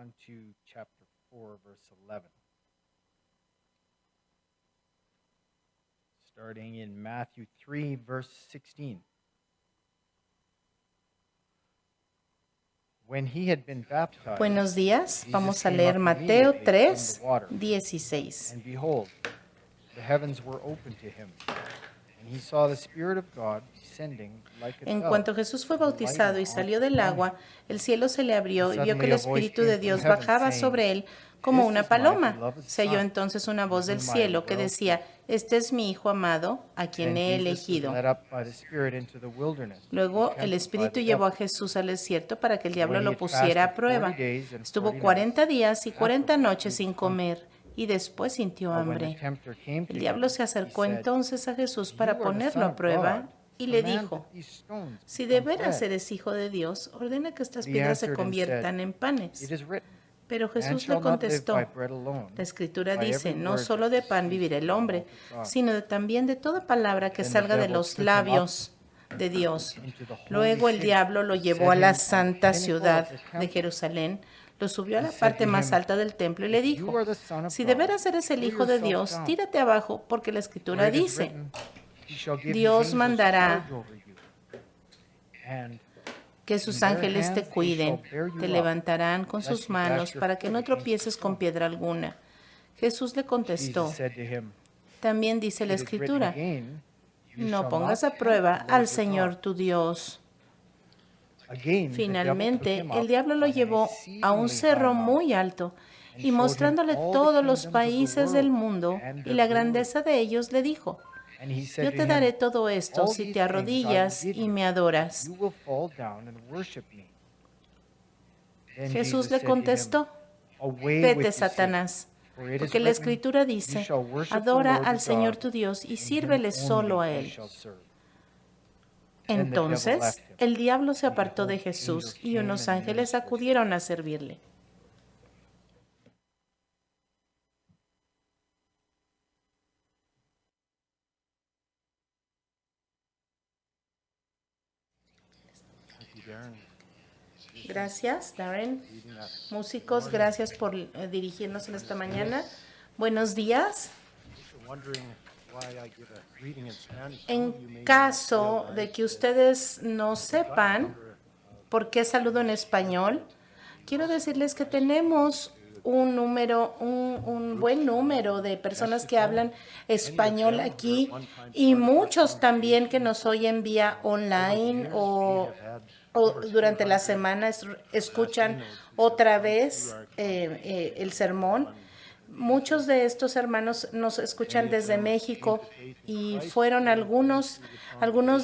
onto chapter 4, verse 11. Starting in Matthew 3, verse 16. When he had been baptized, Buenos días, Jesus vamos a came leer up Mateo immediately 3, from the water. 16. And behold, the heavens were opened to him, and he saw the Spirit of God descending like a En dove, cuanto Jesús fue and alighting bautizado y salió del upon agua, him. el cielo se le abrió y vio que Suddenly el a voice Espíritu came de from Dios heaven, bajaba saying, sobre él como "This una is my paloma. beloved Se oyó Son, entonces una in voz del whom I am cielo que well decía, pleased." este es mi Hijo amado, a quien Then he Jesus was elegido. led up by the Spirit into the wilderness to be Luego el tempted by Espíritu the llevó a devil. Jesús al desierto para que el And diablo when he lo had pusiera a fasted prueba. 40 days and Estuvo 40 40 nights, días y 40 afterward he noches was sin hungry. comer y después sintió But when the hambre. tempter came to El diablo him, se he acercó said, entonces a Jesús "If para you are the ponerlo Son a of prueba God, y le command dijo, that these stones si de become veras bread." eres hijo de Dios, ordena que estas But he piedras se answered and said, conviertan en "It panes. is written, Pero man Jesús shall le not live by contestó, bread alone, la Escritura but by dice, every no word solo that de pan proceeds vivirá from el the hombre, mouth of God." sino también de toda palabra que Then the salga de devil los took him up labios de Dios. into the holy Luego el city, diablo lo llevó set a la him on the santa pinnacle of ciudad the de temple, Jerusalén, lo subió a and la said parte to más him, alta del templo y le "If you dijo, are the Son of si de God, veras eres el throw Hijo de yourself Dios, down, tírate abajo, porque la for Escritura it is dice, written, He shall give His Dios angels mandará charge over you, and que in sus their ángeles te hands they shall cuiden, bear te you up, levantarán con lest sus you dash manos your para que foot no against a tropieces con stone." piedra alguna. Jesús le Jesus contestó, said to him, también dice la "It is written Escritura, again, You no shall pongas not a tempt prueba the Lord al your Señor God." tu Dios. Again, the devil took Finalmente, him el up diablo lo on an llevó a un exceedingly high cerro mountain, muy alto and y showed him mostrándole all the todos los kingdoms of the países del world mundo and y their la glory. grandeza de ellos, le dijo, And he said yo to te daré him, todo esto "All si these te things I will arrodillas give y you, me if adoras. you will fall down and worship me." Then Jesús Jesus le said to him, contestó, "Away vete, with you, Satan, Satanás, for it is porque la written, Escritura You dice, shall worship the adora Lord al your Señor God, tu Dios y and Him sírvele solo only a you Él. shall serve." Then the devil Entonces left him, el diablo se and apartó de behold, Jesús angels y came unos and ángeles ministered to him. acudieron a servirle. Thank you, Darren. Gracias, Darren. Leading us. Músicos, gracias por dirigirnos en esta mañana. Buenos días. If you're wondering why I give a reading in Spanish, some En of you may not caso de realize que that ustedes no we've got a sepan number por qué saludo en español, quiero decirles que tenemos un número, un buen número de personas que hablan español aquí y muchos también que nos oyen vía online o durante la semana escuchan otra vez el sermón. Muchos de estos hermanos nos escuchan desde México y fueron algunos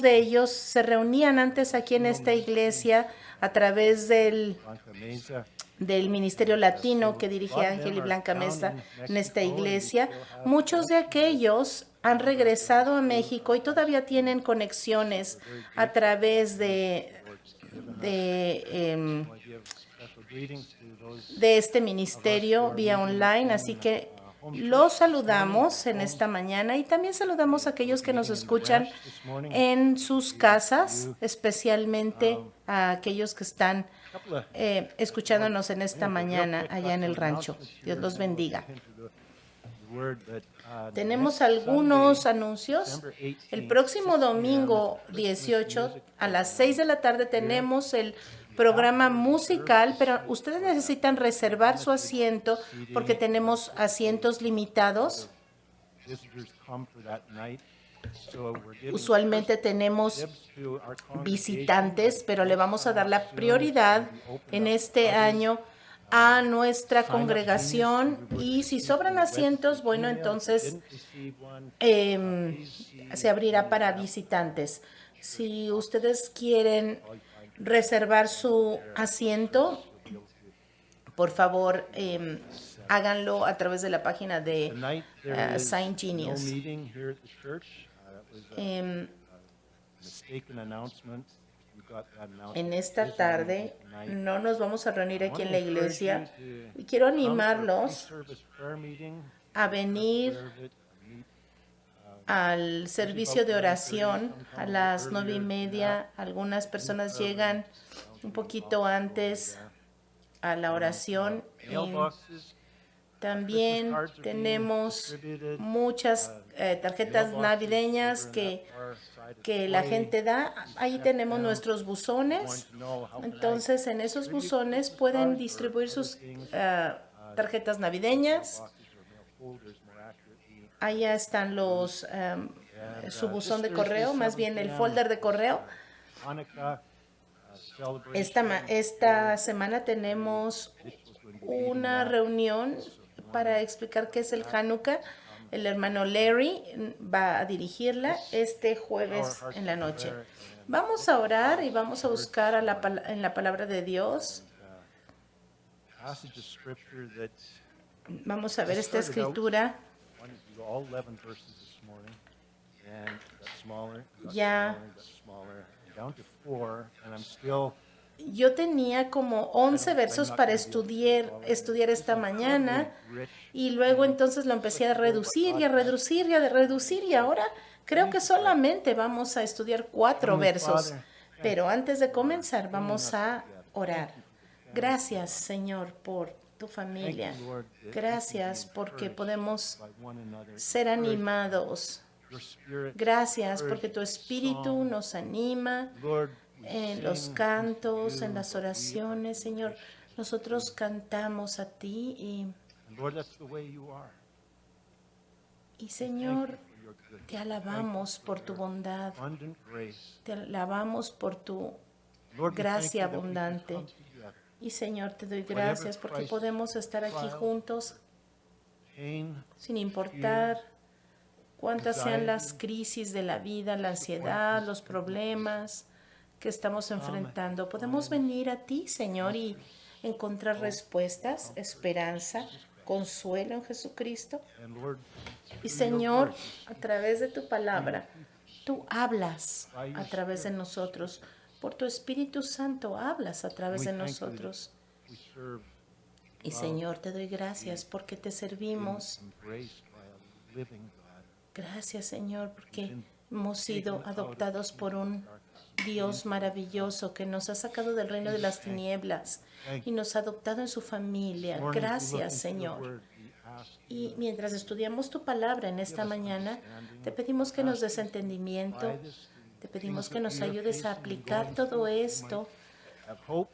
de ellos se reunían antes aquí en esta iglesia a través Blanca Mesa. del Ministerio Latino que dirige Ángel y Blanca Mesa en esta iglesia. Muchos de aquellos han regresado a México y todavía tienen conexiones a través de I give special greetings to those de este ministerio vía online, así que los saludamos en esta mañana y también saludamos a aquellos que nos escuchan en sus casas, especialmente a aquellos que están escuchándonos en esta mañana allá en el rancho. Dios los bendiga. Tenemos algunos anuncios. El próximo domingo 18 a las 6 de la tarde tenemos el programa musical, pero ustedes necesitan reservar su asiento porque tenemos asientos limitados. Usualmente tenemos visitantes, pero le vamos a dar la prioridad en este año a nuestra congregación y si sobran asientos, bueno, entonces se abrirá para visitantes. Si ustedes quieren reservar su asiento, por favor, háganlo a través de la página de Saint Genius. En esta tarde no nos vamos a reunir aquí en la iglesia y quiero animarlos a venir al servicio de oración a las 9:30. Algunas personas llegan un poquito antes a la oración. Mailboxes, También tenemos muchas tarjetas navideñas que la gente da. Ahí tenemos nuestros buzones. Entonces, en esos buzones pueden distribuir sus tarjetas navideñas. Allá están su buzón de correo, más bien el folder de correo. Esta semana tenemos una reunión para explicar qué es el Hanukkah. El hermano Larry va a dirigirla este jueves en la noche. Vamos a orar y vamos a buscar en la palabra de Dios. Vamos a ver esta escritura. Ya yo tenía como 11 versos para estudiar esta mañana y luego entonces lo empecé a reducir y a reducir y a reducir y ahora creo que solamente vamos a estudiar 4 versos. Pero antes de comenzar vamos a orar. Gracias, Señor, por tu familia. Gracias porque podemos ser animados. Gracias porque tu Espíritu nos anima en los cantos, en las oraciones, Señor. Nosotros cantamos a ti y Señor, te alabamos por tu bondad. Te alabamos por tu gracia abundante. Y Señor, te doy gracias porque podemos estar aquí juntos sin importar cuántas sean las crisis de la vida, la ansiedad, los problemas que estamos enfrentando. Podemos venir a ti, Señor, y encontrar respuestas, esperanza, consuelo en Jesucristo. Y Señor, a través de tu palabra, tú hablas a través de nosotros. Por tu Espíritu Santo hablas a través de nosotros. Y Señor, te doy gracias porque te servimos. Gracias, Señor, porque hemos sido adoptados por un Dios maravilloso que nos ha sacado del reino de las tinieblas y nos ha adoptado en su familia. Gracias, Señor. Y mientras estudiamos tu palabra en esta mañana, te pedimos que nos des entendimiento. Te pedimos que nos ayudes a aplicar todo esto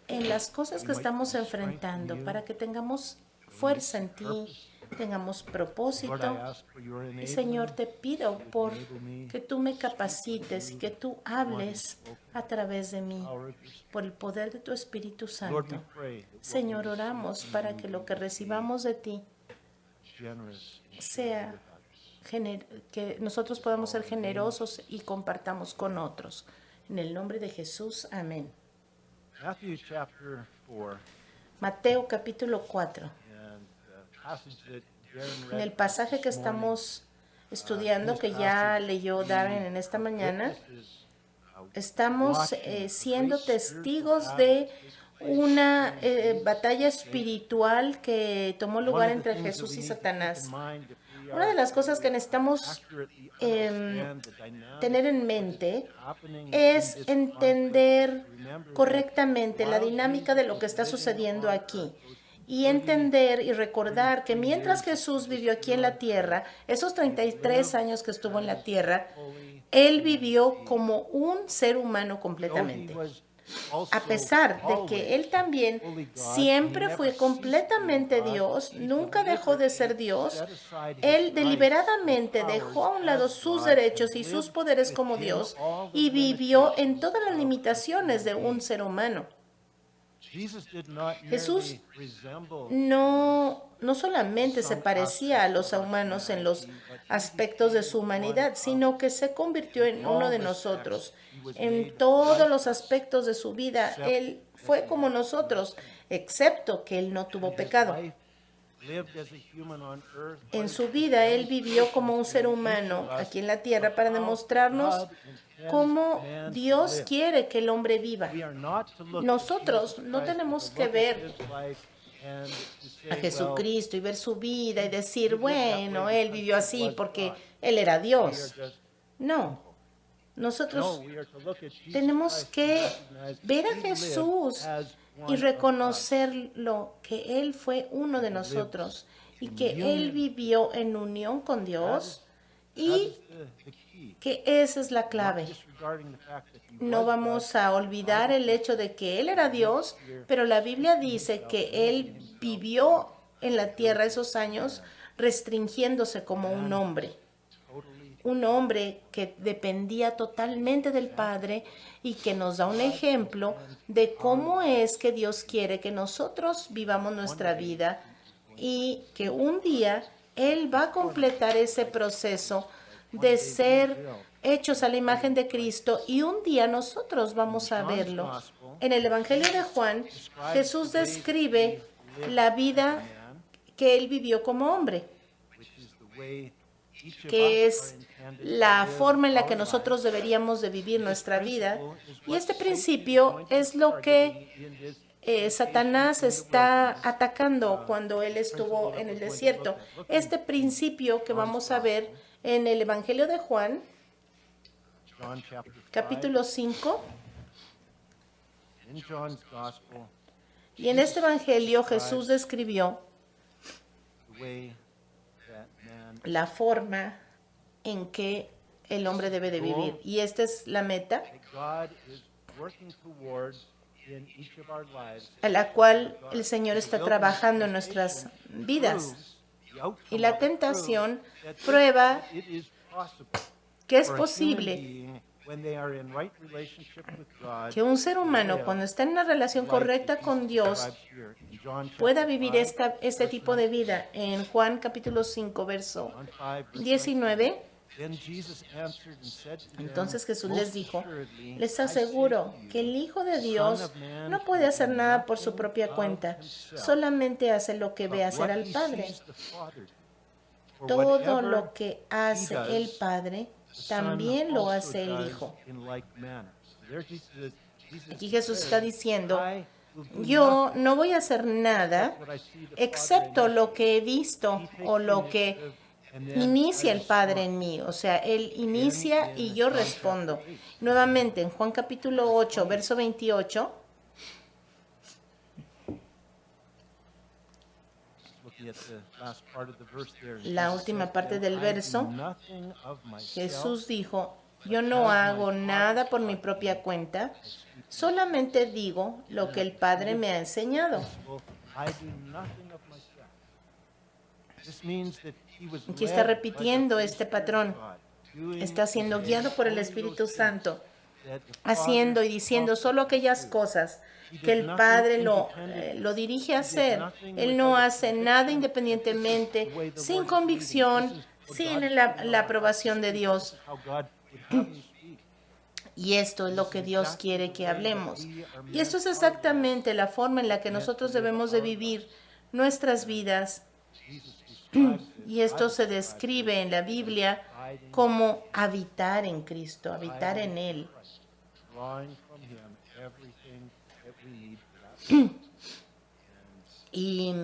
en las cosas que estamos enfrentando para que tengamos fuerza en ti, tengamos propósito. Y Señor, te pido por que tú me capacites y que tú hables a través de mí por el poder de tu Espíritu Santo. Señor, oramos para que lo que recibamos de ti sea que nosotros podamos ser generosos y compartamos con otros. En el nombre de Jesús, amén. Mateo capítulo 4. En el pasaje que estamos estudiando, que ya leyó Darren en esta mañana, estamos siendo testigos de una batalla espiritual que tomó lugar entre Jesús y Satanás. Una de las cosas que necesitamos tener en mente es entender correctamente la dinámica de lo que está sucediendo aquí. Y entender y recordar que mientras Jesús vivió aquí en la tierra, esos 33 años que estuvo en la tierra, Él vivió como un ser humano completamente. A pesar de que Él también siempre fue completamente Dios, nunca dejó de ser Dios, Él deliberadamente dejó a un lado sus derechos y sus poderes como Dios y vivió en todas las limitaciones de un ser humano. Jesús no solamente se parecía a los humanos en los aspectos de su humanidad, sino que se convirtió en uno de nosotros. En todos los aspectos de su vida, Él fue como nosotros, excepto que Él no tuvo pecado. En su vida, Él vivió como un ser humano aquí en la tierra para demostrarnos cómo Dios quiere que el hombre viva. Nosotros no tenemos que ver a Jesucristo y ver su vida y decir, bueno, Él vivió así porque Él era Dios. No. Nosotros tenemos que ver a Jesús y reconocerlo que Él fue uno de nosotros y que Él vivió en unión con Dios y que esa es la clave. No vamos a olvidar el hecho de que Él era Dios, pero la Biblia dice que Él vivió en la tierra esos años restringiéndose como un hombre que dependía totalmente del Padre y que nos da un ejemplo de cómo es que Dios quiere que nosotros vivamos nuestra vida y que un día Él va a completar ese proceso de ser hechos a la imagen de Cristo y un día nosotros vamos a verlo. En el Evangelio de Juan, Jesús describe la vida que Él vivió como hombre, que es la forma en la que nosotros deberíamos de vivir nuestra vida. Y este principio es lo que Satanás está atacando cuando él estuvo en el desierto. Este principio que vamos a ver en el Evangelio de Juan, capítulo 5, y en este Evangelio Jesús describió la forma en que el hombre debe de vivir. Y esta es la meta a la cual el Señor está trabajando en nuestras vidas. Y la tentación prueba que es posible que un ser humano, cuando está en una relación correcta con Dios, pueda vivir este tipo de vida. En Juan capítulo 5, verso 19, entonces Jesús les dijo, les aseguro que el Hijo de Dios no puede hacer nada por su propia cuenta, solamente hace lo que ve hacer al Padre. Todo lo que hace el Padre, también lo hace el Hijo. Aquí Jesús está diciendo, yo no voy a hacer nada excepto lo que he visto o lo que inicia el Padre en mí. O sea, Él inicia y yo respondo. Nuevamente, en Juan capítulo 8, verso 28, la última parte del verso, Jesús dijo, yo no hago nada por mi propia cuenta, solamente digo lo que el Padre me ha enseñado. Aquí está repitiendo este patrón. Está siendo guiado por el Espíritu Santo, haciendo y diciendo solo aquellas cosas que el Padre lo dirige a hacer. Él no hace nada independientemente, sin convicción, sin la aprobación de Dios. Y esto es lo que Dios quiere que hablemos. Y esto es exactamente la forma en la que nosotros debemos de vivir nuestras vidas. Y esto se describe en la Biblia como habitar en Cristo, habitar en Él. Y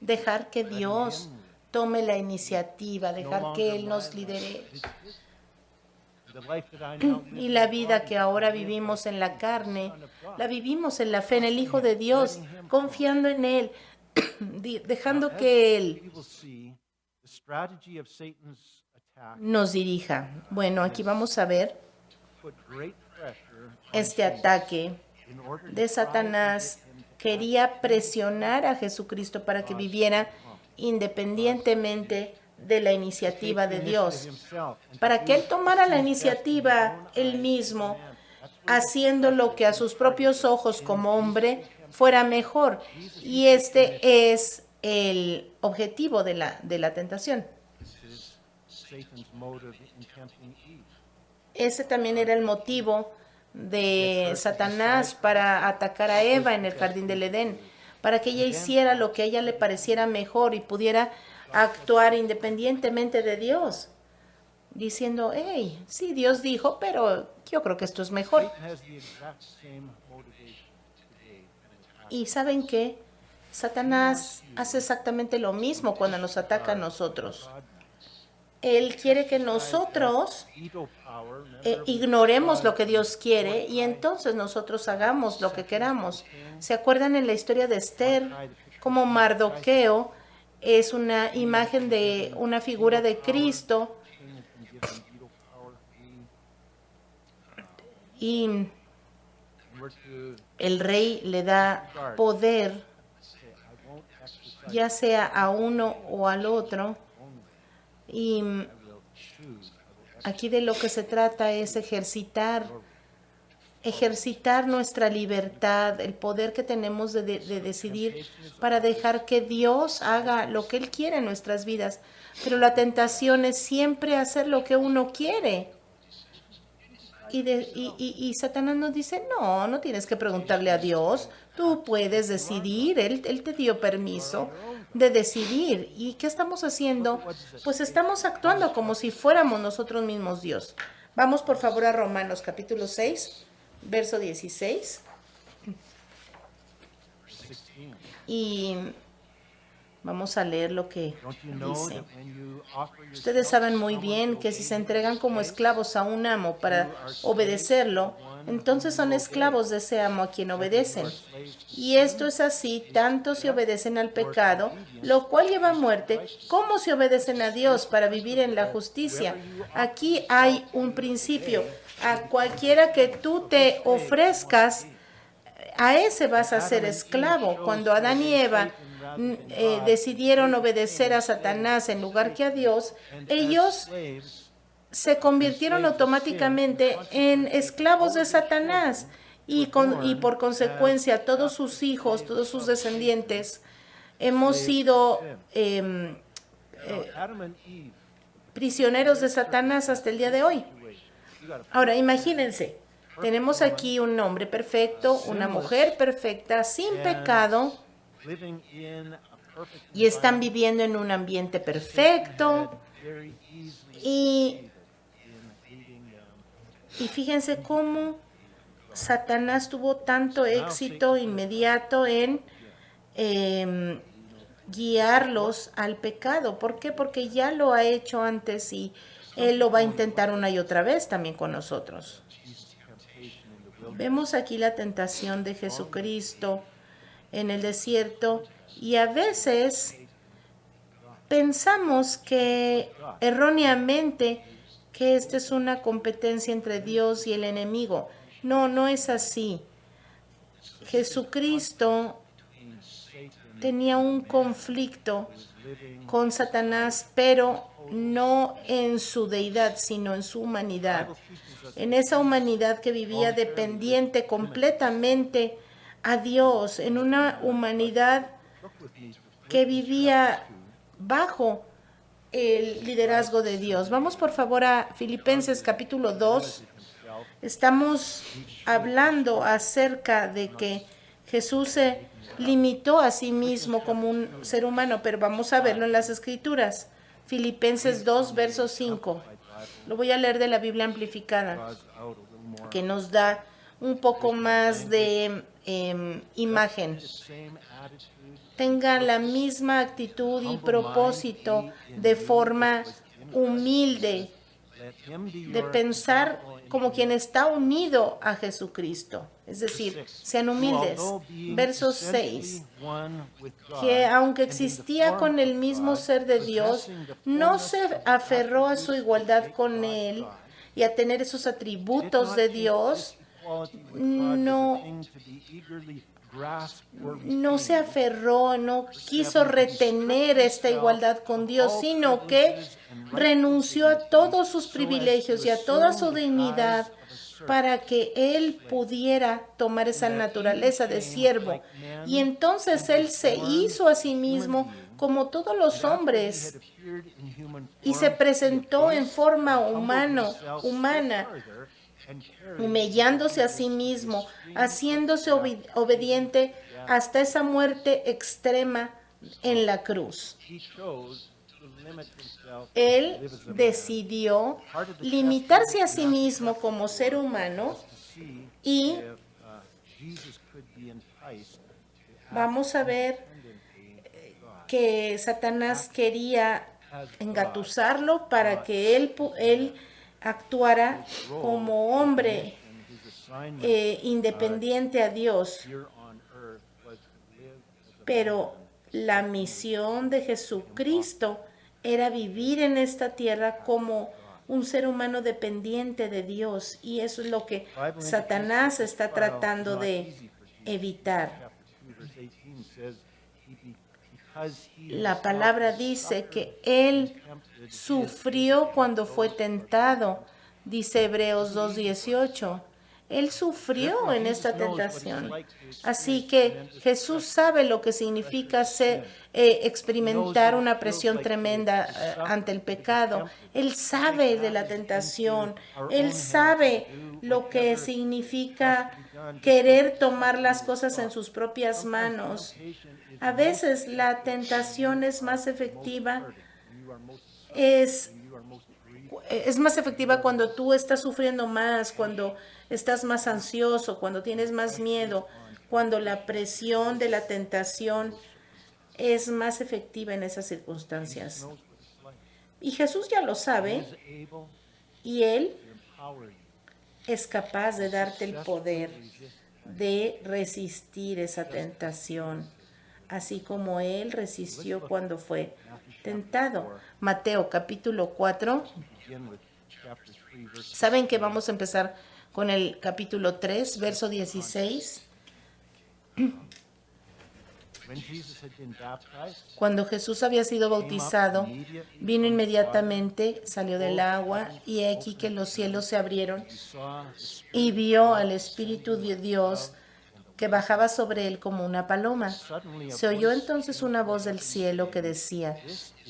dejar que Dios tome la iniciativa, dejar que Él nos lidere. Y la vida que ahora vivimos en la carne, la vivimos en la fe en el Hijo de Dios, confiando en Él, dejando que Él nos dirija. Bueno, aquí vamos a ver este ataque de Satanás. Quería presionar a Jesucristo para que viviera independientemente de la iniciativa de Dios, para que Él tomara la iniciativa Él mismo, haciendo lo que a sus propios ojos como hombre fuera mejor. Y este es el objetivo de la tentación. Ese también era el motivo de Satanás para atacar a Eva en el jardín del Edén, para que ella hiciera lo que a ella le pareciera mejor y pudiera actuar independientemente de Dios, diciendo, hey, sí, Dios dijo, pero yo creo que esto es mejor. Y ¿saben qué? Satanás hace exactamente lo mismo cuando nos ataca a nosotros. Él quiere que nosotros ignoremos lo que Dios quiere y entonces nosotros hagamos lo que queramos. ¿Se acuerdan en la historia de Esther? Como Mardoqueo es una imagen de una figura de Cristo y el rey le da poder, ya sea a uno o al otro. Y aquí de lo que se trata es ejercitar nuestra libertad, el poder que tenemos de decidir para dejar que Dios haga lo que Él quiere en nuestras vidas. Pero la tentación es siempre hacer lo que uno quiere. Y Satanás nos dice, no tienes que preguntarle a Dios, tú puedes decidir, Él te dio permiso de decidir. ¿Y qué estamos haciendo? Pues estamos actuando como si fuéramos nosotros mismos Dios. Vamos por favor a Romanos capítulo 6, verso 16. Y vamos a leer lo que dice. Ustedes saben muy bien que si se entregan como esclavos a un amo para obedecerlo, entonces son esclavos de ese amo a quien obedecen. Y esto es así tanto si obedecen al pecado, lo cual lleva a muerte, como si obedecen a Dios para vivir en la justicia. Aquí hay un principio. A cualquiera que tú te ofrezcas, a ese vas a ser esclavo. Cuando Adán y Eva decidieron obedecer a Satanás en lugar que a Dios, ellos se convirtieron automáticamente en esclavos de Satanás y por consecuencia todos sus hijos, todos sus descendientes, hemos sido prisioneros de Satanás hasta el día de hoy. Ahora, imagínense, tenemos aquí un hombre perfecto, una mujer perfecta, sin pecado, y están viviendo en un ambiente perfecto. Y fíjense cómo Satanás tuvo tanto éxito inmediato en guiarlos al pecado. ¿Por qué? Porque ya lo ha hecho antes y Él lo va a intentar una y otra vez también con nosotros. Vemos aquí la tentación de Jesucristo en el desierto y a veces pensamos que erróneamente que esta es una competencia entre Dios y el enemigo. No es así. Jesucristo tenía un conflicto con Satanás, pero no en su deidad, sino en su humanidad. En esa humanidad que vivía dependiente completamente a Dios, en una humanidad que vivía bajo el liderazgo de Dios. Vamos por favor a Filipenses capítulo 2. Estamos hablando acerca de que Jesús se limitó a sí mismo como un ser humano, pero vamos a verlo en las Escrituras. Filipenses 2, verso 5. Lo voy a leer de la Biblia amplificada, que nos da un poco más de imagen. Tengan la misma actitud y propósito de forma humilde, de pensar como quien está unido a Jesucristo. Es decir, sean humildes. Verso 6. Que aunque existía con el mismo ser de Dios, no se aferró a su igualdad con Él y a tener esos atributos de Dios. No se aferró, no quiso retener esta igualdad con Dios, sino que renunció a todos sus privilegios y a toda su dignidad para que Él pudiera tomar esa naturaleza de siervo. Y entonces Él se hizo a sí mismo como todos los hombres y se presentó en forma humana, humillándose a sí mismo, haciéndose obediente hasta esa muerte extrema en la cruz. Él decidió limitarse a sí mismo como ser humano y vamos a ver que Satanás quería engatusarlo para que él actuara como hombre independiente a Dios. Pero la misión de Jesucristo era vivir en esta tierra como un ser humano dependiente de Dios, y eso es lo que Satanás está tratando de evitar. La palabra dice que él sufrió cuando fue tentado, dice Hebreos 2:18. Él sufrió en esta tentación. Así que Jesús sabe lo que significa experimentar una presión tremenda ante el pecado. Él sabe de la tentación. Él sabe lo que significa querer tomar las cosas en sus propias manos. A veces la tentación es más efectiva, es más efectiva cuando tú estás sufriendo más, cuando estás más ansioso, cuando tienes más miedo, cuando la presión de la tentación es más efectiva en esas circunstancias. Y Jesús ya lo sabe, y Él es capaz de darte el poder de resistir esa tentación, así como Él resistió cuando fue tentado. Mateo capítulo 4. ¿Saben que vamos a empezar con el capítulo 3, verso 16? Cuando Jesús había sido bautizado, vino inmediatamente, salió del agua, y he aquí que los cielos se abrieron, y vio al Espíritu de Dios que bajaba sobre él como una paloma. Se oyó entonces una voz del cielo que decía: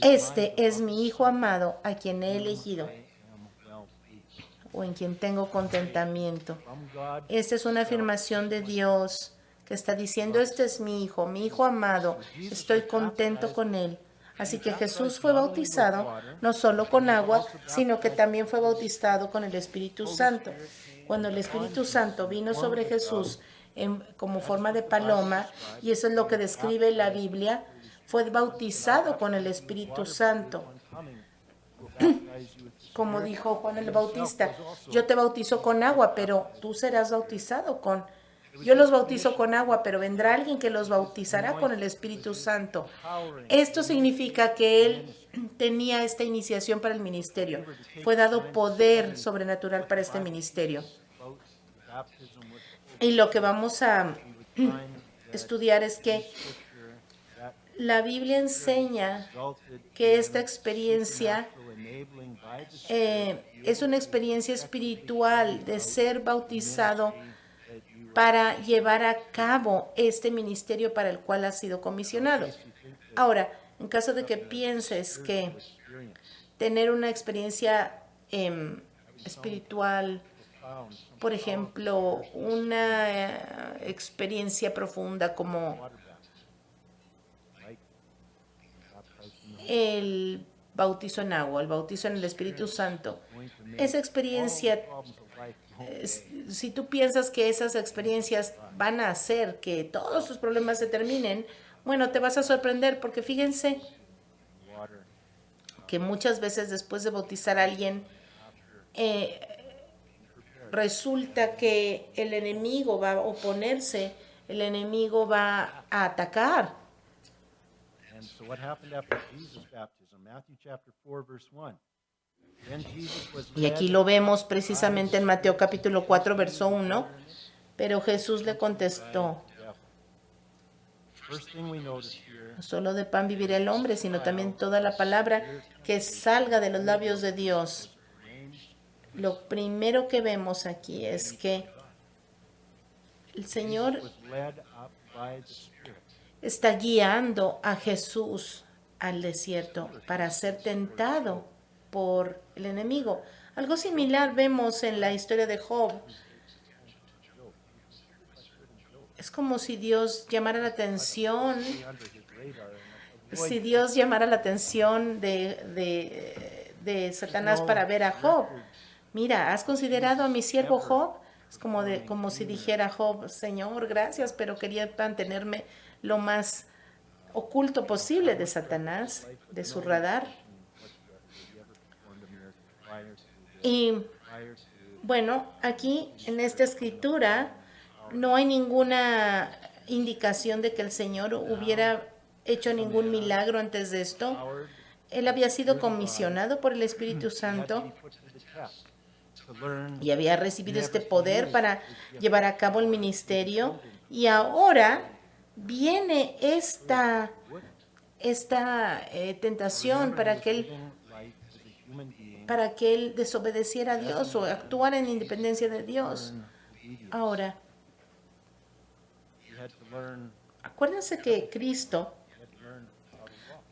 Este es mi Hijo amado, a quien he elegido, o en quien tengo contentamiento. Esta es una afirmación de Dios que está diciendo: este es mi Hijo amado, estoy contento con él. Así que Jesús fue bautizado no solo con agua, sino que también fue bautizado con el Espíritu Santo. Cuando el Espíritu Santo vino sobre Jesús como forma de paloma, y eso es lo que describe la Biblia, fue bautizado con el Espíritu Santo. Como dijo Juan el Bautista: yo te bautizo con agua, pero tú serás bautizado con... Yo los bautizo con agua, pero vendrá alguien que los bautizará con el Espíritu Santo. Esto significa que él tenía esta iniciación para el ministerio. Fue dado poder sobrenatural para este ministerio. Y lo que vamos a estudiar es que la Biblia enseña que esta experiencia es una experiencia espiritual de ser bautizado para llevar a cabo este ministerio para el cual has sido comisionado. Ahora, en caso de que pienses que tener una experiencia espiritual, por ejemplo, una experiencia profunda como el bautizo en agua, el bautizo en el Espíritu Santo, esa experiencia, si tú piensas que esas experiencias van a hacer que todos tus problemas se terminen, bueno, te vas a sorprender, porque fíjense que muchas veces después de bautizar a alguien, resulta que el enemigo va a oponerse, el enemigo va a atacar. Y aquí lo vemos precisamente en Mateo capítulo 4, verso 1. Pero Jesús le contestó: no solo de pan vivirá el hombre, sino también toda la palabra que salga de los labios de Dios. Lo primero que vemos aquí es que el Señor está guiando a Jesús al desierto para ser tentado por el enemigo. Algo similar vemos en la historia de Job. Es como si Dios llamara la atención, de Satanás para ver a Job. Mira, ¿has considerado a mi siervo Job? Es como si dijera Job: Señor, gracias, pero quería mantenerme lo más oculto posible de Satanás, de su radar. Y bueno, aquí en esta escritura no hay ninguna indicación de que el Señor hubiera hecho ningún milagro antes de esto. Él había sido comisionado por el Espíritu Santo y había recibido este poder para llevar a cabo el ministerio. Y ahora viene esta tentación para que él desobedeciera a Dios o actuara en independencia de Dios. Ahora, acuérdense que Cristo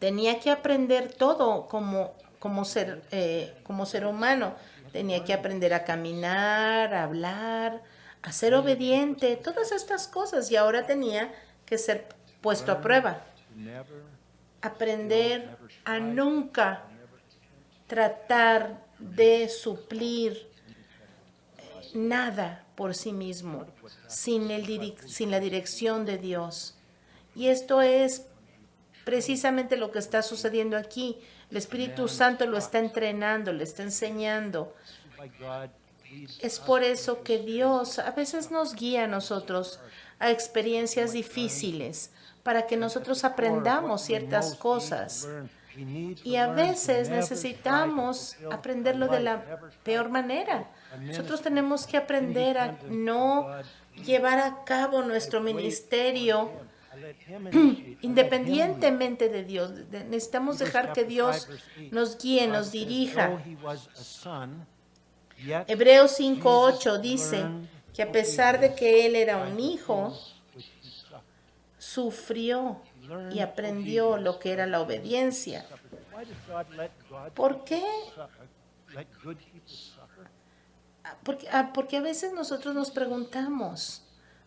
tenía que aprender todo como ser humano. Tenía que aprender a caminar, a hablar, a ser obediente, todas estas cosas. Y ahora tenía que ser puesto a prueba. Aprender a nunca tratar de suplir nada por sí mismo, sin la dirección de Dios. Y esto es precisamente lo que está sucediendo aquí. El Espíritu Santo lo está entrenando, le está enseñando. Es por eso que Dios a veces nos guía a nosotros a experiencias difíciles para que nosotros aprendamos ciertas cosas. Y a veces necesitamos aprenderlo de la peor manera. Nosotros tenemos que aprender a no llevar a cabo nuestro ministerio independientemente de Dios. Necesitamos dejar que Dios nos guíe, nos dirija. Hebreos 5:8 dice que a pesar de que él era un hijo, sufrió y aprendió lo que era la obediencia. ¿Por qué? Porque a veces nosotros nos preguntamos,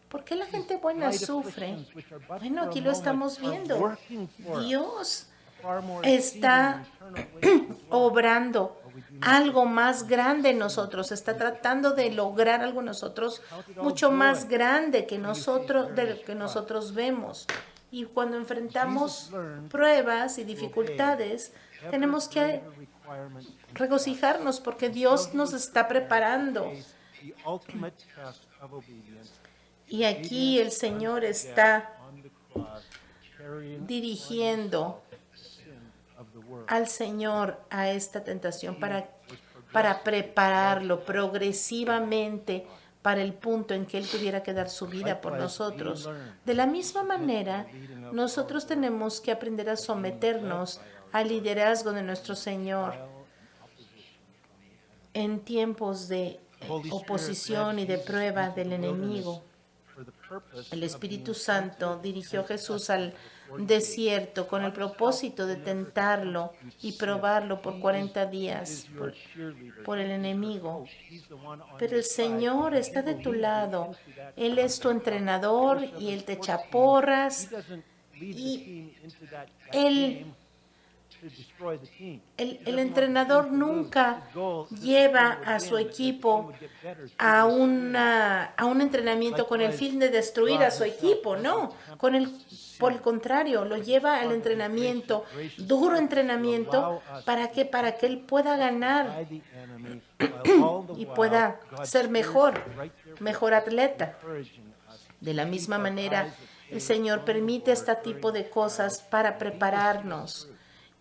¿por qué la gente buena sufre? Bueno, aquí lo estamos viendo. Dios está obrando algo más grande en nosotros, está tratando de lograr algo en nosotros mucho más grande que nosotros, de lo que nosotros vemos. Y cuando enfrentamos pruebas y dificultades, tenemos que regocijarnos porque Dios nos está preparando. Y aquí el Señor está dirigiendo al Señor a esta tentación para prepararlo progresivamente para el punto en que Él tuviera que dar su vida por nosotros. De la misma manera, nosotros tenemos que aprender a someternos al liderazgo de nuestro Señor en tiempos de oposición y de prueba del enemigo. El Espíritu Santo dirigió a Jesús al desierto con el propósito de tentarlo y probarlo por 40 días por el enemigo. Pero el Señor está de tu lado. Él es tu entrenador y Él te echa porras. Y el entrenador nunca lleva a su equipo a un entrenamiento con el fin de destruir a su equipo, no. Por el contrario, lo lleva al entrenamiento, duro entrenamiento, ¿para qué? Para que él pueda ganar y pueda ser mejor atleta. De la misma manera, el Señor permite este tipo de cosas para prepararnos.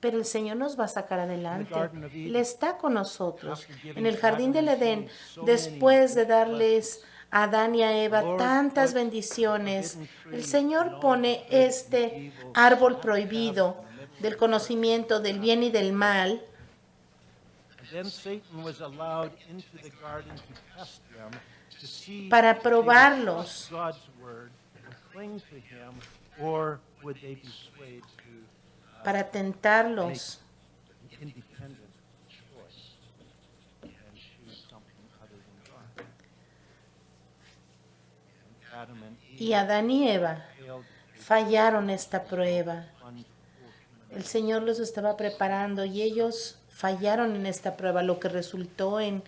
Pero el Señor nos va a sacar adelante. Él está con nosotros. En el jardín del Edén, después de darles a Adán y a Eva tantas bendiciones, el Señor pone este árbol prohibido del conocimiento del bien y del mal. Para probarlos. Para tentarlos. Y Adán y Eva fallaron esta prueba. El Señor los estaba preparando y ellos fallaron en esta prueba, lo que resultó en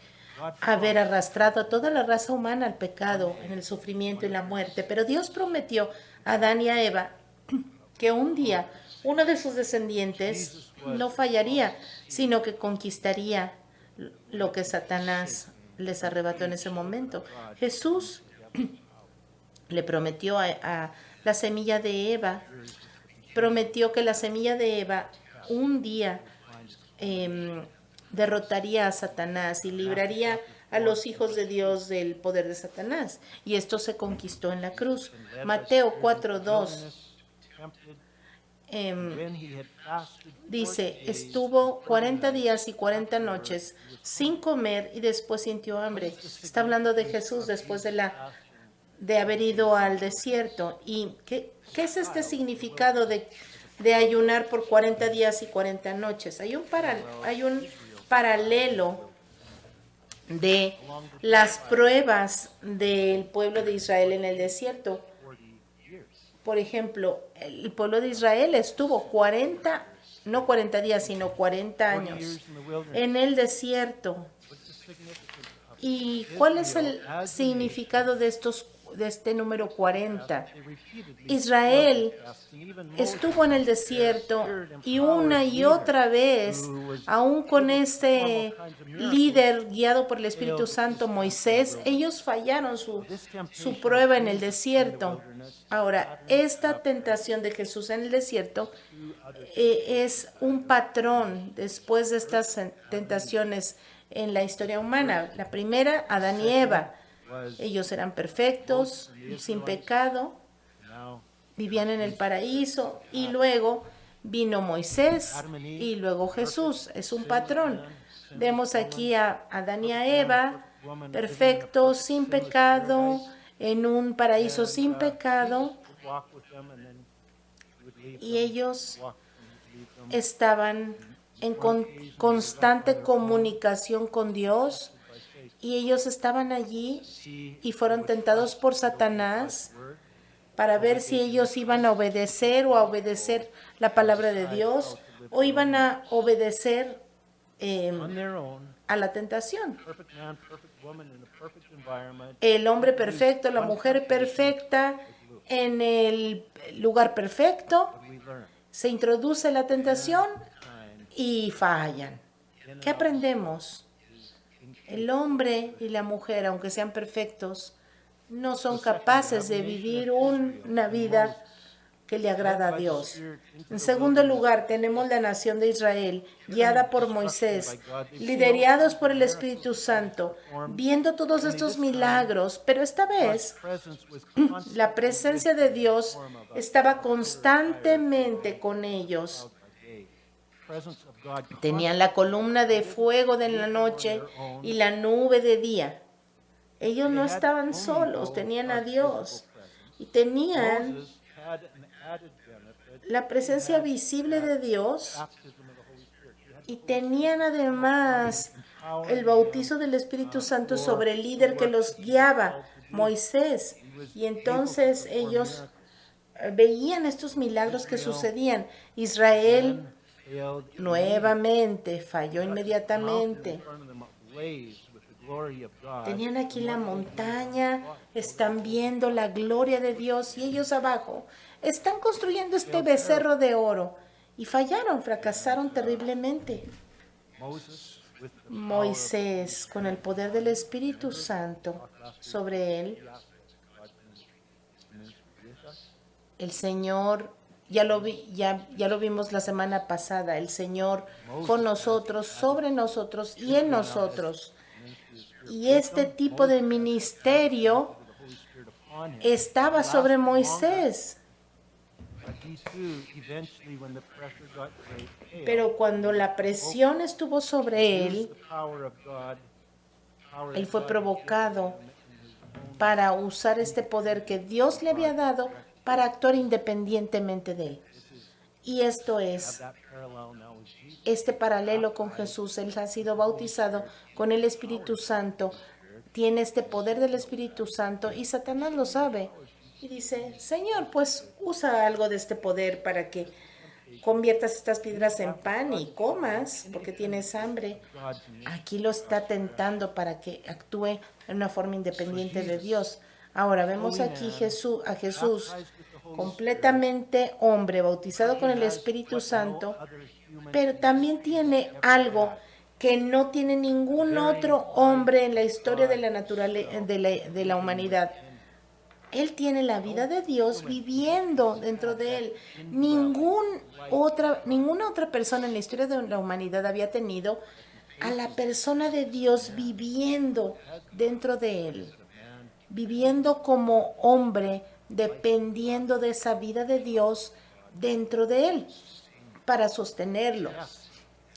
haber arrastrado a toda la raza humana al pecado, en el sufrimiento y la muerte. Pero Dios prometió a Adán y a Eva que un día uno de sus descendientes no fallaría, sino que conquistaría lo que Satanás les arrebató en ese momento. Jesús le prometió a la semilla de Eva, prometió que la semilla de Eva un día derrotaría a Satanás y libraría a los hijos de Dios del poder de Satanás. Y esto se conquistó en la cruz. Mateo 4:2 dice, estuvo 40 días y 40 noches sin comer y después sintió hambre. Está hablando de Jesús después de haber ido al desierto. ¿Y qué es este significado de ayunar por 40 días y 40 noches? Hay un paralelo de las pruebas del pueblo de Israel en el desierto. Por ejemplo, el pueblo de Israel estuvo 40, no 40 días, sino 40 años en el desierto. ¿Y cuál es el significado de este número 40? Israel estuvo en el desierto y una y otra vez, aún con este líder guiado por el Espíritu Santo, Moisés, ellos fallaron su prueba en el desierto. Ahora, esta tentación de Jesús en el desierto es un patrón después de estas tentaciones en la historia humana. La primera, Adán y Eva. Ellos eran perfectos, sin pecado, vivían en el paraíso y luego vino Moisés y luego Jesús. Es un patrón. Vemos aquí a Adán y a Eva, perfectos, sin pecado, en un paraíso sin pecado, y ellos estaban en constante comunicación con Dios, y ellos estaban allí y fueron tentados por Satanás para ver si ellos iban a obedecer la palabra de Dios o iban a obedecer a la tentación. El hombre perfecto, la mujer perfecta, en el lugar perfecto, se introduce la tentación y fallan. ¿Qué aprendemos? El hombre y la mujer, aunque sean perfectos, no son capaces de vivir una vida que le agrada a Dios. En segundo lugar, tenemos la nación de Israel, guiada por Moisés, liderados por el Espíritu Santo, viendo todos estos milagros, pero esta vez la presencia de Dios estaba constantemente con ellos. Tenían la columna de fuego de la noche y la nube de día. Ellos no estaban solos, tenían a Dios y tenían la presencia visible de Dios y tenían además el bautizo del Espíritu Santo sobre el líder que los guiaba, Moisés. Y entonces ellos veían estos milagros que sucedían. Israel nuevamente falló inmediatamente. Tenían aquí la montaña, están viendo la gloria de Dios y ellos abajo están construyendo este becerro de oro y fallaron, fracasaron terriblemente. Moisés, con el poder del Espíritu Santo sobre él, el Señor, ya lo vimos la semana pasada, el Señor con nosotros, sobre nosotros y en nosotros. Y este tipo de ministerio estaba sobre Moisés. Pero cuando la presión estuvo sobre él fue provocado para usar este poder que Dios le había dado para actuar independientemente de él. Y esto es este paralelo con Jesús. Él ha sido bautizado con el Espíritu Santo, tiene este poder del Espíritu Santo y Satanás lo sabe. Y dice, Señor, pues usa algo de este poder para que conviertas estas piedras en pan y comas porque tienes hambre. Aquí lo está tentando para que actúe en una forma independiente de Dios. Ahora vemos aquí a Jesús completamente hombre, bautizado con el Espíritu Santo, pero también tiene algo que no tiene ningún otro hombre en la historia de de la humanidad. Él tiene la vida de Dios viviendo dentro de él. Ninguna otra persona en la historia de la humanidad había tenido a la persona de Dios viviendo dentro de él, viviendo como hombre, dependiendo de esa vida de Dios dentro de él para sostenerlo.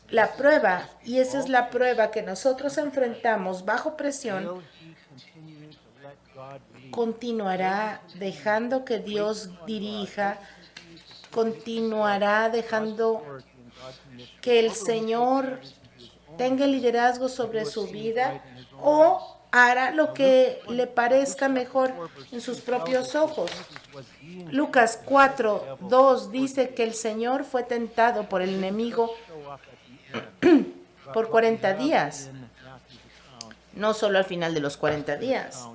La prueba, y esa es la prueba que nosotros enfrentamos bajo presión, continuará dejando que Dios dirija, continuará dejando que el Señor tenga liderazgo sobre su vida o hará lo que le parezca mejor en sus propios ojos. Lucas 4:2 dice que el Señor fue tentado por el enemigo por 40 días, no solo al final de los 40 días.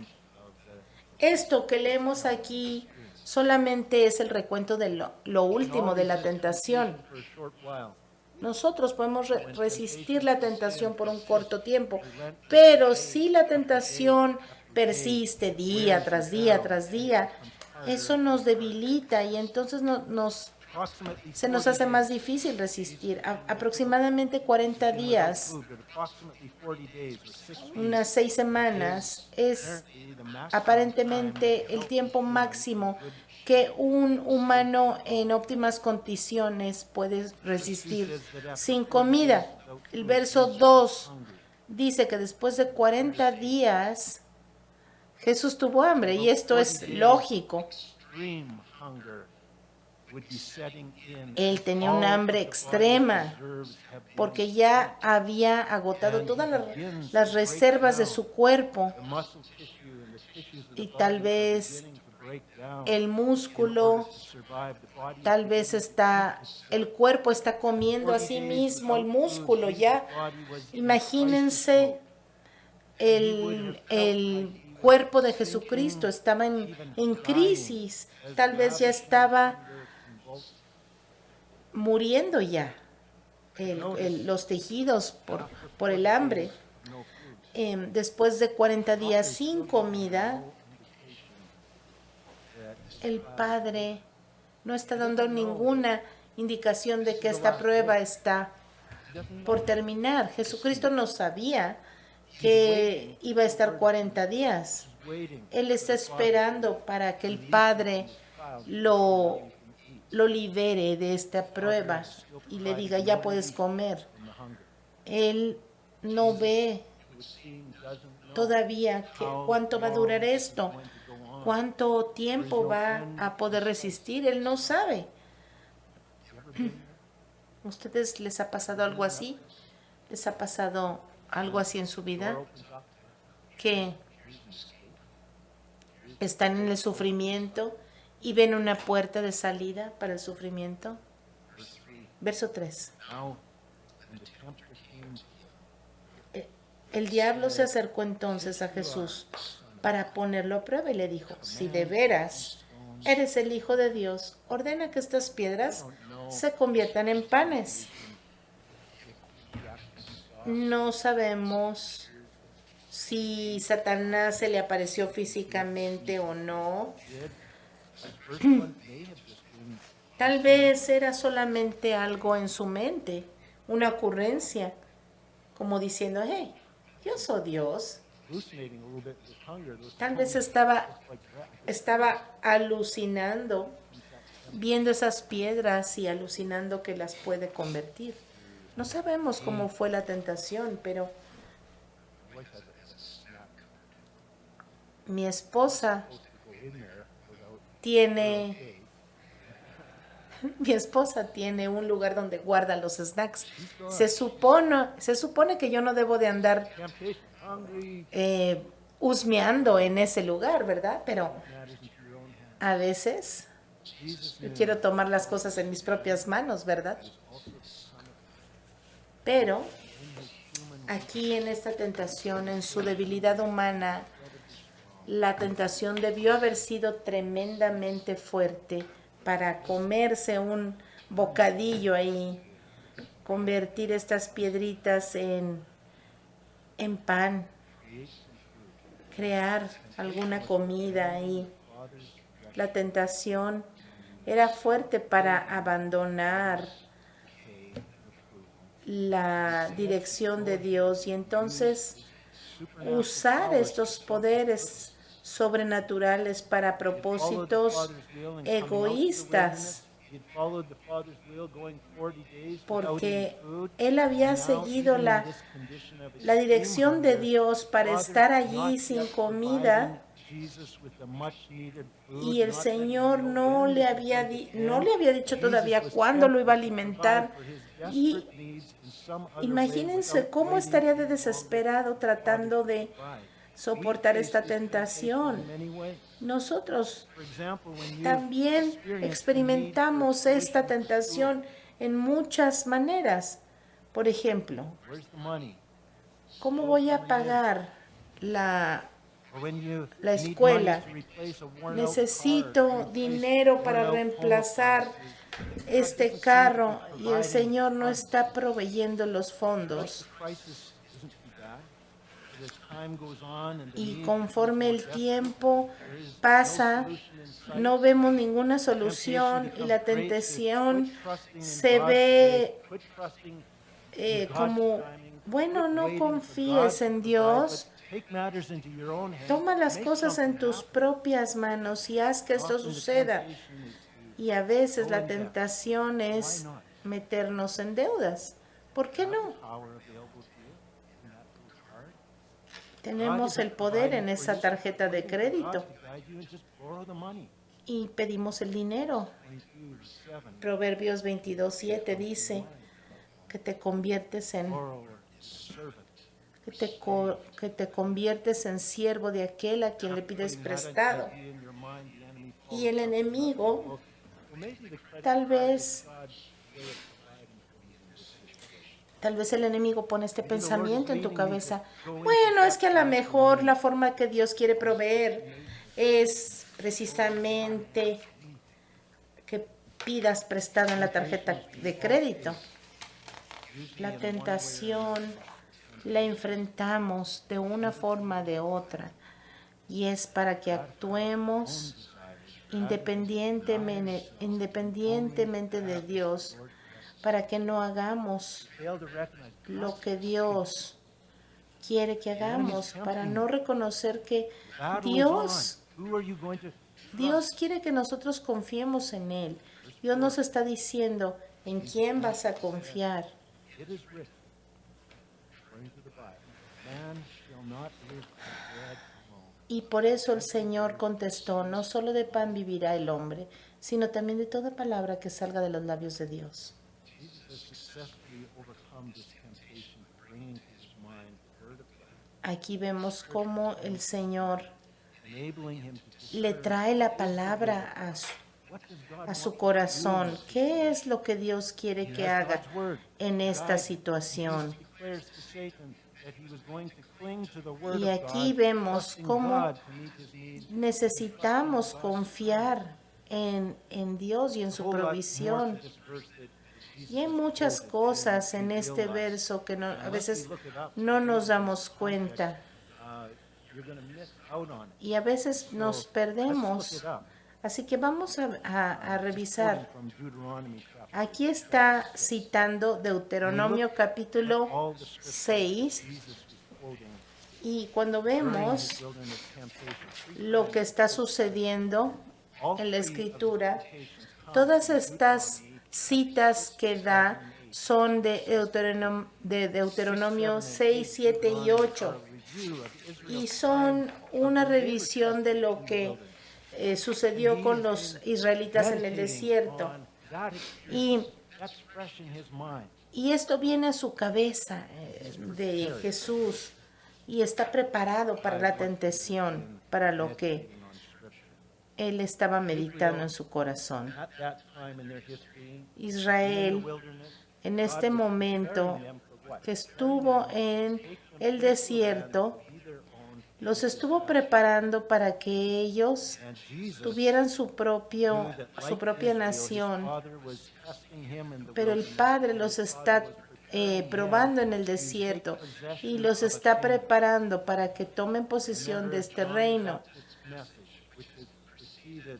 Esto que leemos aquí solamente es el recuento de lo último de la tentación. Nosotros podemos resistir la tentación por un corto tiempo, pero si la tentación persiste día tras día tras día, eso nos debilita y entonces se nos hace más difícil resistir. Aproximadamente 40 días, unas 6 semanas, es aparentemente el tiempo máximo que un humano en óptimas condiciones puede resistir sin comida. El verso 2 dice que después de 40 días Jesús tuvo hambre y esto es lógico. Él tenía un hambre extrema porque ya había agotado todas las reservas de su cuerpo y tal vez el músculo, tal vez el cuerpo está comiendo a sí mismo el músculo ya. Imagínense el cuerpo de Jesucristo estaba en crisis, tal vez ya estaba muriendo ya los tejidos por el hambre. Después de 40 días sin comida, el Padre no está dando ninguna indicación de que esta prueba está por terminar. Jesucristo no sabía que iba a estar 40 días. Él está esperando para que el Padre lo libere de esta prueba y le diga, ya puedes comer. Él no ve todavía cuánto va a durar esto, cuánto tiempo va a poder resistir. Él no sabe. ¿Ustedes les ha pasado algo así? ¿Les ha pasado algo así en su vida? Que están en el sufrimiento y ven una puerta de salida para el sufrimiento. Verso 3. El diablo se acercó entonces a Jesús para ponerlo a prueba y le dijo, si de veras eres el Hijo de Dios, ordena que estas piedras se conviertan en panes. No sabemos si Satanás se le apareció físicamente o no. Tal vez era solamente algo en su mente, una ocurrencia, como diciendo, hey, yo soy Dios. Tal vez estaba alucinando, viendo esas piedras y alucinando que las puede convertir. No sabemos cómo fue la tentación, pero mi esposa tiene un lugar donde guarda los snacks. Se supone que yo no debo de andar husmeando en ese lugar, ¿verdad? Pero a veces yo quiero tomar las cosas en mis propias manos, ¿verdad? Pero aquí en esta tentación, en su debilidad humana, la tentación debió haber sido tremendamente fuerte para comerse un bocadillo ahí convertir estas piedritas en pan, crear alguna comida y la tentación era fuerte para abandonar la dirección de Dios y entonces usar estos poderes sobrenaturales para propósitos egoístas, porque él había seguido la dirección de Dios para estar allí sin comida y el Señor no le había dicho todavía cuándo lo iba a alimentar. Y imagínense cómo estaría de desesperado tratando de soportar esta tentación. Nosotros también experimentamos esta tentación en muchas maneras. Por ejemplo, ¿cómo voy a pagar la escuela? Necesito dinero para reemplazar este carro y el Señor no está proveyendo los fondos. Y conforme el tiempo pasa, no vemos ninguna solución y la tentación se ve como, bueno, no confíes en Dios, toma las cosas en tus propias manos y haz que esto suceda. Y a veces la tentación es meternos en deudas. ¿Por qué no? Tenemos el poder en esa tarjeta de crédito y pedimos el dinero. Proverbios 22:7 dice que te conviertes en siervo de aquel a quien le pides prestado. Y el enemigo tal vez el enemigo pone este pensamiento en tu cabeza. Bueno, es que a lo mejor la forma que Dios quiere proveer es precisamente que pidas prestado en la tarjeta de crédito. La tentación la enfrentamos de una forma o de otra y es para que actuemos independientemente de Dios, para que no hagamos lo que Dios quiere que hagamos, para no reconocer que Dios quiere que nosotros confiemos en Él. Dios nos está diciendo, ¿en quién vas a confiar? Y por eso el Señor contestó, no solo de pan vivirá el hombre, sino también de toda palabra que salga de los labios de Dios. Aquí vemos cómo el Señor le trae la palabra a su corazón. ¿Qué es lo que Dios quiere que haga en esta situación? Y aquí vemos cómo necesitamos confiar en Dios y en su provisión. Y hay muchas cosas en este verso que a veces no nos damos cuenta y a veces nos perdemos. Así que vamos a revisar. Aquí está citando Deuteronomio capítulo 6 y cuando vemos lo que está sucediendo en la Escritura, todas estas citas que da son de Deuteronomio 6, 7 y 8 y son una revisión de lo que sucedió con los israelitas en el desierto. Y esto viene a su cabeza de Jesús y está preparado para la tentación, para lo que él estaba meditando en su corazón. Israel, en este momento que estuvo en el desierto, Los estuvo preparando para que ellos And Jesus tuvieran su knew propia that like Israel, nación. his father was testing him in the Pero el wilderness, Padre and los his father está was preparing him probando en el to take desierto y possession los of a está kingdom. preparando para que tomen And posesión de remember este John the reino. Baptist's message, which is to see that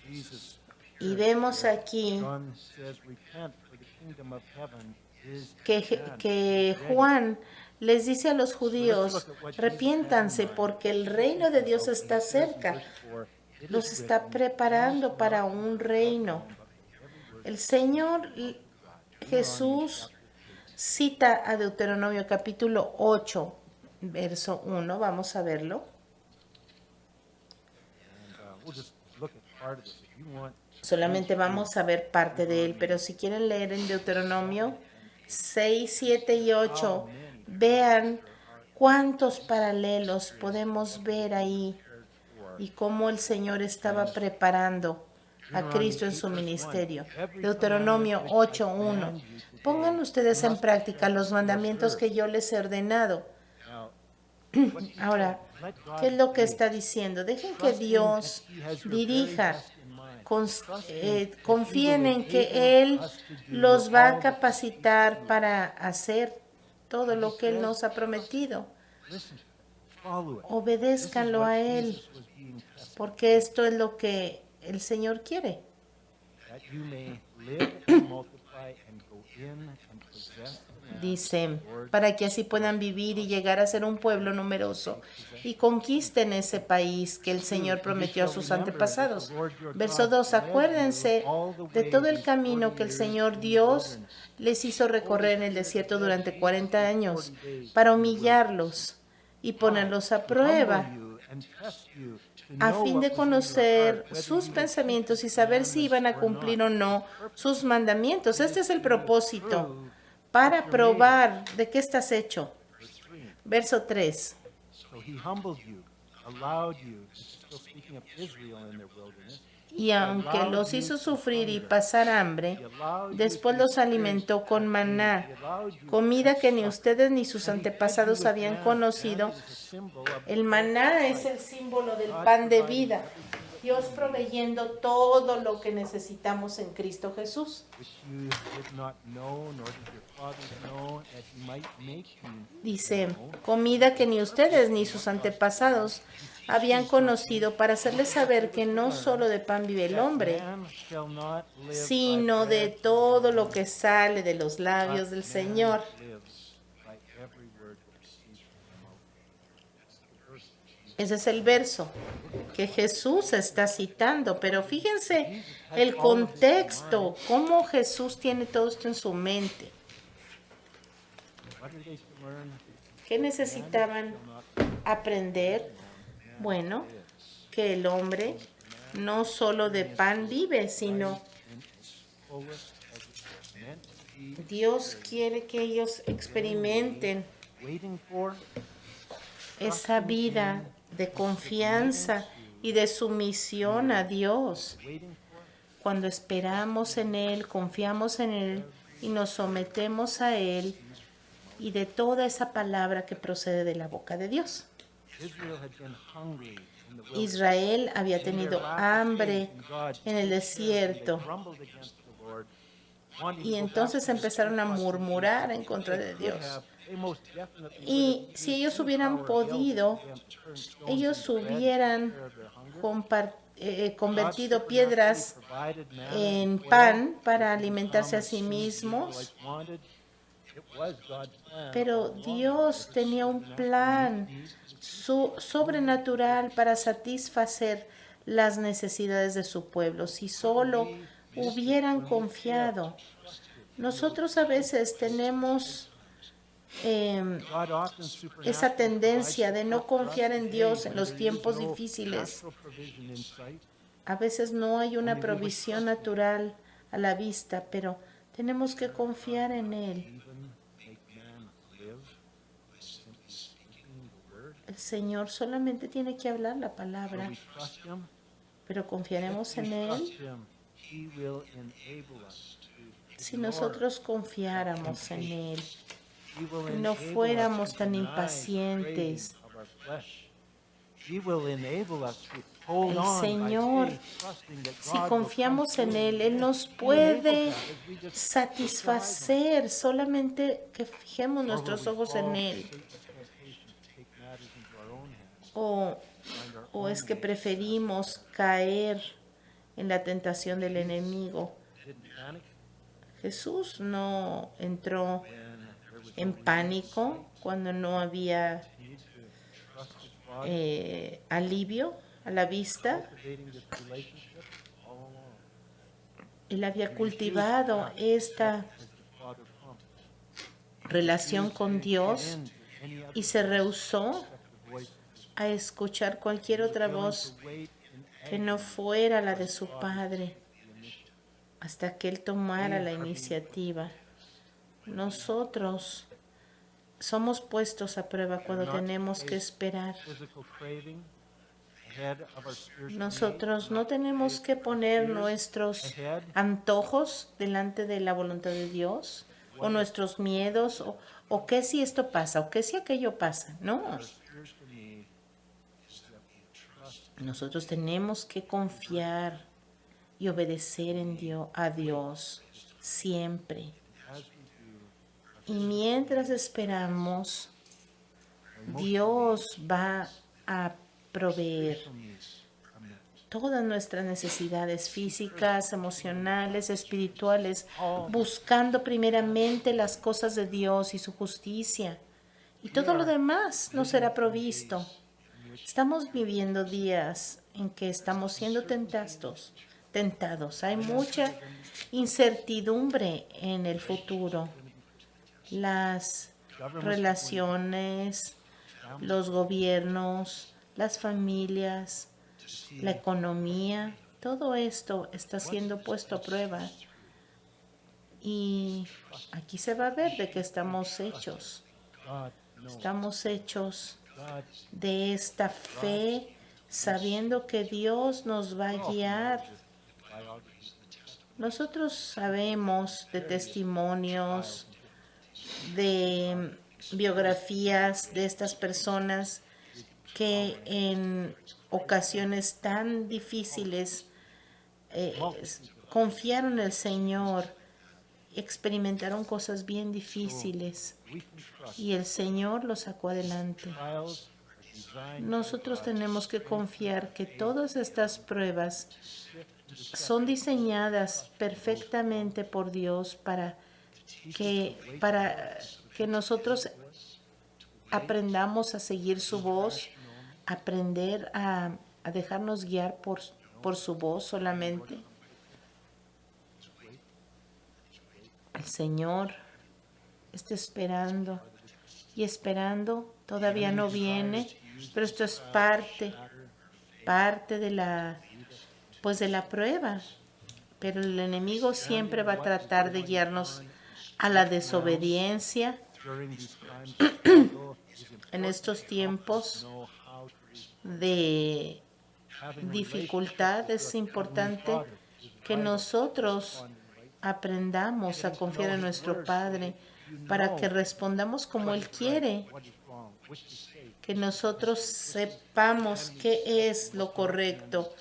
Jesus Y appeared vemos there. aquí John says, repent, for the kingdom of heaven is at que hand, que is ready. Juan les dice a los So let's judíos, look at what Jesus had in arrepiéntanse mind. porque el He's reino de thinking Dios about, and está he says in cerca. verse 4, "It Los is está written, preparando you shall para not un be reino. known but by every word El that Señor proceeds out of God." Jesús cita a Deuteronomio capítulo 8, verso 1. Vamos a verlo. And we'll just look at part of this. If you want, Solamente vamos a ver parte de él, pero si quieren leer en Deuteronomio 6, 7 y 8, vean cuántos paralelos podemos ver ahí y cómo el Señor estaba preparando a Cristo en su ministerio. Deuteronomio 8:1. Pongan ustedes en práctica los mandamientos que yo les he ordenado. now, Ahora, ¿qué es lo que está diciendo? Dejen que Dios dirija. Confíen en que Él los va a capacitar para hacer todo lo que Él nos ha prometido. listen, follow it. Obedézcanlo a Él, Jesus was being tested, porque esto es lo que el Señor quiere. that you may live and multiply and go in and possess the land Dice, the Lord para que así puedan vivir y llegar a ser un pueblo numeroso y conquisten ese país que el Señor prometió a sus antepasados. Verso 2, acuérdense de todo el camino que el Señor Dios les hizo recorrer en el desierto durante 40 años para humillarlos y ponerlos a prueba a fin de conocer sus pensamientos y saber si iban a cumplir o no sus mandamientos. Este es el propósito, para probar de qué estás hecho. Verso 3. So he humbled you, allowed you, this is still speaking of Israel in their wilderness, Y aunque los hizo sufrir y pasar hambre, después los alimentó con maná, comida que ni ustedes ni sus antepasados habían conocido. El maná es el símbolo del pan de vida. Dios proveyendo todo lo que necesitamos en Cristo Jesús. which you did not know, nor did your fathers know, that he might make you Dice, comida que ni ustedes ni sus antepasados habían conocido, para hacerles saber que no solo de pan vive el hombre, man shall not live sino by de bread todo lo que sale de los labios del Señor. lives by every word that proceeds from the mouth. Ese es el verso que Jesús está citando, pero fíjense el contexto, cómo Jesús tiene todo esto en su mente. What are they to learn? ¿Qué necesitaban aprender? Bueno, que el hombre no solo de pan vive, sino In its fullest as it's meant to be, Dios quiere que ellos experimenten waiting for, esa vida de confianza y de sumisión a Dios. waiting for, Cuando esperamos en Él, confiamos en Él y nos sometemos a Él y de toda esa palabra que procede de la boca de Dios. Israel had been hungry in the wilderness. Israel había tenido hambre en el desierto They grumbled against the Lord, wanting y to go entonces back to the empezaron a customs murmurar en contra they de could Dios. have. They most definitely Y would have si used ellos any hubieran power available podido, to them to turn stones ellos into bread to hubieran take care of their hunger. convertido piedras en pan para alimentarse a sí mismos. Pero Dios tenía un plan sobrenatural para satisfacer las necesidades de su pueblo. Si solo hubieran confiado. Nosotros a veces tenemos esa tendencia de no confiar en Dios en los tiempos difíciles. A veces no hay una provisión natural a la vista, pero tenemos que confiar en Él. El Señor solamente tiene que hablar la palabra, pero confiaremos en Él. Si nosotros confiáramos en Él, no fuéramos tan impacientes He will enable us to hold El on by Señor, faith, trusting that si God will confiamos come en through. Él, Él nos He enables puede that as we just fix our eyes on satisfacer solamente que fijemos Or will nuestros we ojos fall en to Él. Satan's temptation to take matters into our own hands, O, find our o own es que way. preferimos caer en la tentación del enemigo. Didn't panic Jesús no entró when there was en no relief. pánico cuando no había Continued to trust his Father, alivio a la vista. cultivating this relationship all along. Él había He refused to cultivado act esta as the Father promised. relación Refused con to Dios give in to any other y se rehusó except the voice of his a escuchar cualquier otra willing voz to wait in que no agony fuera la for de his su Father to Padre take the initiative. hasta que Él tomara We la are being iniciativa. Nosotros somos puestos a prueba cuando tenemos que esperar. physical craving ahead of our spiritual Nosotros needs, no not tenemos place que our poner fears nuestros ahead. antojos delante de la voluntad de Dios o nuestros miedos o qué si esto pasa o qué si aquello pasa. No, Our spiritual need is that we trust nosotros tenemos que confiar y obedecer a Dios siempre. as we do. Y mientras esperamos, Dios va a proveer Spiritual needs are met. todas nuestras necesidades físicas, emocionales, espirituales, buscando primeramente las cosas de Dios y su justicia. Y todo lo demás nos será provisto. Estamos viviendo días en que estamos siendo tentados. Hay mucha incertidumbre en el futuro. Las relaciones, los gobiernos, las familias, la economía, todo esto está siendo puesto a prueba. Y aquí se va a ver de qué estamos hechos. God knows. Estamos hechos God de esta fe, sabiendo que Dios nos va a guiar. biographies Nosotros sabemos de testimonios, de biografías de estas personas que en ocasiones tan difíciles confiaron en el Señor, experimentaron cosas bien difíciles we can trust y el Señor los sacó adelante. trials are designed Nosotros tenemos que confiar que todas estas pruebas son diseñadas perfectamente por Dios para que nosotros aprendamos a seguir su voz, aprender a dejarnos guiar por su voz solamente. El Señor está esperando y esperando, todavía no viene, pero esto es parte de la prueba. Pero el enemigo siempre va a tratar de guiarnos a la desobediencia. during these times of struggle is En estos tiempos know how to respond. de Having a dificultad relationship es with your importante Heavenly Father is que vital. nosotros aprendamos a confiar en nuestro Padre para que respondamos como Él quiere, What is wrong? Which is safe? que nosotros sepamos qué es lo correcto,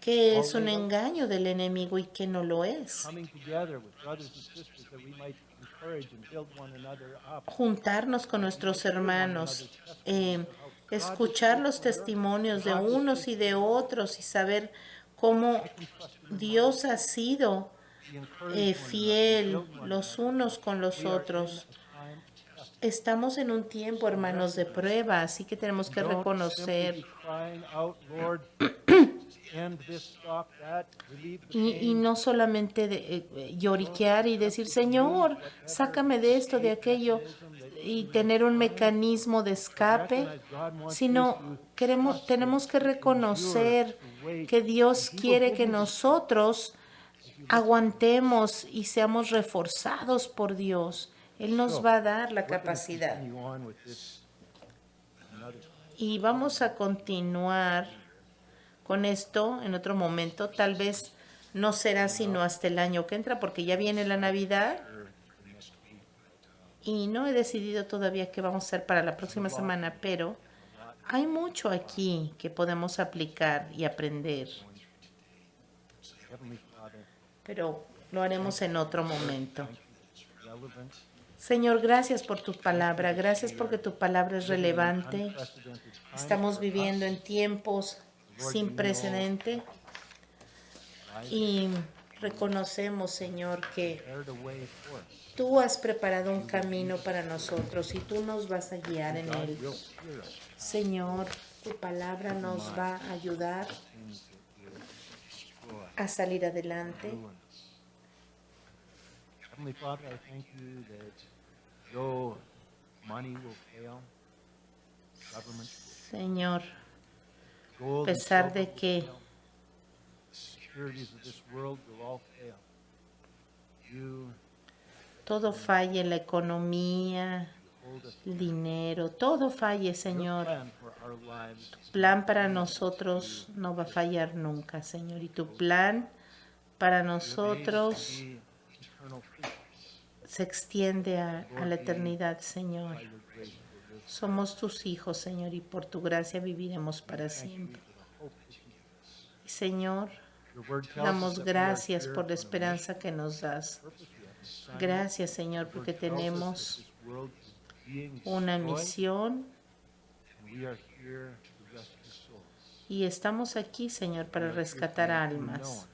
qué es un engaño del enemigo y qué no lo es. Coming together with brothers and sisters that we might encourage and build one another up. Juntarnos con nuestros hermanos, escuchar los testimonios de unos y de otros y saber cómo Dios ha sido We encourage fiel los unos con los otros. time to trust. Estamos en un tiempo, hermanos, de prueba, así que tenemos que Don't reconocer simply be crying out, Lord, end this, stop that, relieve the y pain. no solamente lloriquear y decir, Señor, sácame de esto, de aquello, y tener un mecanismo de escape, sino tenemos que reconocer que Dios quiere que nosotros aguantemos y seamos reforzados por Dios. Él nos va a dar la We're gonna capacidad. continue on with this another time. Y vamos a continuar con esto en otro momento. Tal vez no será sino hasta el año que entra, porque ya viene la Navidad. Y no he decidido todavía qué vamos a hacer para la próxima semana, pero Hay mucho aquí que podemos aplicar y aprender, Heavenly Father, pero lo haremos en otro momento. thank you that it's relevant. Señor, gracias por tu palabra, gracias porque tu palabra es Living in relevante. unprecedented times Estamos for viviendo us. en tiempos Lord, sin you know precedente lies y reconocemos, Señor, que prepared a way for us. tú has preparado un camino para nosotros y tú nos vas a guiar en God él. will steer us Señor, tu palabra nos va a ayudar things that would destroy, a salir adelante. ruin us. Heavenly Father, I thank you that though money will fail, government Señor, will, gold a and pesar silver de will que fail, the securities of this world will all fail. You todo falle, la economía, hold us. el dinero, todo falle, Your Señor. plan for our lives is Plan para nosotros no va a fallar nunca, Señor. Y tu plan para we are made to nosotros be eternal creatures. se extiende a la eternidad, Señor. By your grace we'll live. Somos tus hijos, Señor, y por tu gracia viviremos para Thank you siempre. for the hope that you give us. Y, Señor, Your word tells us damos that we are gracias here por la on a esperanza que nos das. mission, purpose, we have an assignment. Gracias, Señor, Your porque word tells us that tenemos this world is being una destroyed, misión and we are here to rescue souls. y estamos aquí, Señor, para We are here rescatar to make you almas known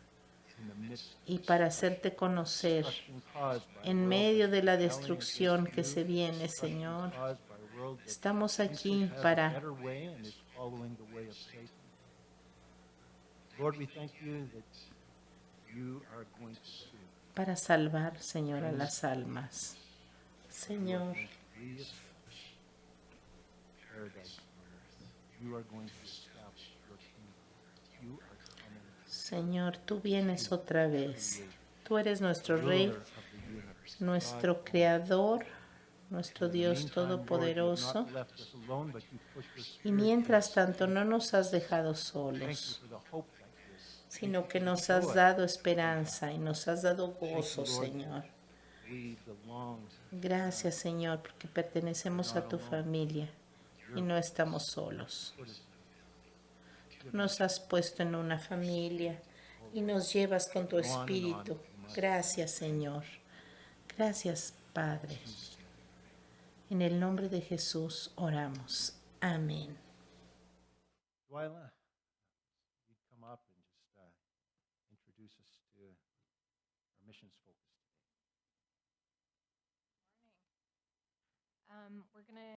in the midst of y this para hacerte conocer destruction caused by a en world medio that's de la rebelling destrucción against que you, se viene, destruction Señor. caused by a world that Estamos thinks aquí it has a para better way and is following the way of Satan. Lord, we thank you that you are going to save. para salvar, Señor, a las almas. Señor, Reestablish paradise on earth. You are going to establish your kingdom. You are coming, Señor, tú vienes otra vez. Tú eres nuestro Rey, ruler of the universe. nuestro God, Creador, nuestro in the Dios meantime, Lord, you have Todopoderoso. not left us alone, but you pushed your Y spirit mientras in us. tanto no nos has dejado Thank you solos, for the hope like this. Thank sino you que for the nos has joy. dado esperanza y nos has dado Thank gozo, you, Lord, Señor. we belong to Gracias, Señor, porque pertenecemos a tu familia y no estamos solos. put us Nos has puesto en una familia y nos llevas con tu espíritu. Gracias, Señor. Gracias, Padre. En el nombre de Jesús oramos. Amén. Dwyla, you'd come up and just introduce us to our missions focus today. We're going to